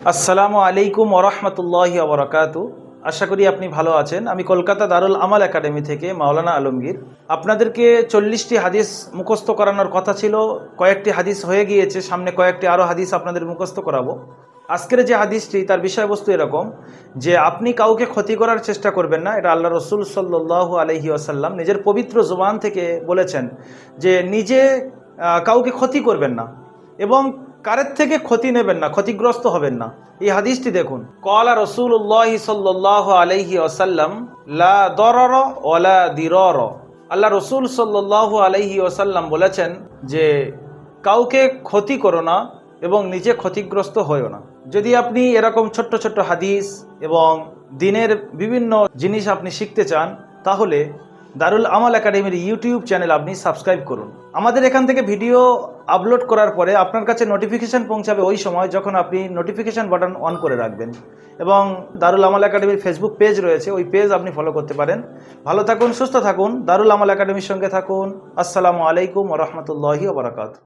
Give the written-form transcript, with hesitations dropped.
আসসালামু আলাইকুম ওরহমতুল্লাহি ওবরাকাতু। আশা করি আপনি ভালো আছেন। আমি কলকাতা দারুল আমাল একাডেমি থেকে মাওলানা আলমগীর। আপনাদেরকে 40টি হাদিস মুখস্থ করানোর কথা ছিল, কয়েকটি হাদিস হয়ে গিয়েছে, সামনে কয়েকটি আরও হাদিস আপনাদের মুখস্থ করাবো। আজকের যে হাদিসটি তার বিষয়বস্তু এরকম যে আপনি কাউকে ক্ষতি করার চেষ্টা করবেন না। এটা আল্লাহ রসুল সাল্লাল্লাহু আলাইহি ওয়াসাল্লাম নিজের পবিত্র জবান থেকে বলেছেন যে নিজে কাউকে ক্ষতি করবেন না এবং কারের থেকে ক্ষতি নেবেন না, ক্ষতিগ্রস্ত হবেন না। এই হাদিসটি দেখুন, ক্বালা রাসূলুল্লাহ সাল্লাল্লাহু আলাইহি ওয়াসাল্লাম লা দরর ওয়ালা দিরর। আল্লাহ রসুল সাল্লাল্লাহু আলাইহি ওয়াসাল্লাম বলেছেন যে কাউকে ক্ষতি করো না এবং নিজে ক্ষতিগ্রস্ত হয়েও না। যদি আপনি এরকম ছোট্ট ছোট্ট হাদিস এবং দিনের বিভিন্ন জিনিস আপনি শিখতে চান, তাহলে দারুল আমাল একাডেমির ইউটিউব চ্যানেল আপনি সাবস্ক্রাইব করুন। আমাদের এখান থেকে ভিডিও আপলোড করার পরে আপনার কাছে নোটিফিকেশান পৌঁছাবে ওই সময় যখন আপনি নোটিফিকেশান বাটন অন করে রাখবেন। এবং দারুল আমাল একাডেমির ফেসবুক পেজ রয়েছে, ওই পেজ আপনি ফলো করতে পারেন। ভালো থাকুন, সুস্থ থাকুন, দারুল আমাল একাডেমির সঙ্গে থাকুন। আসসালামু আলাইকুম ওয়া রাহমাতুল্লাহি ওয়া বারাকাতুহু।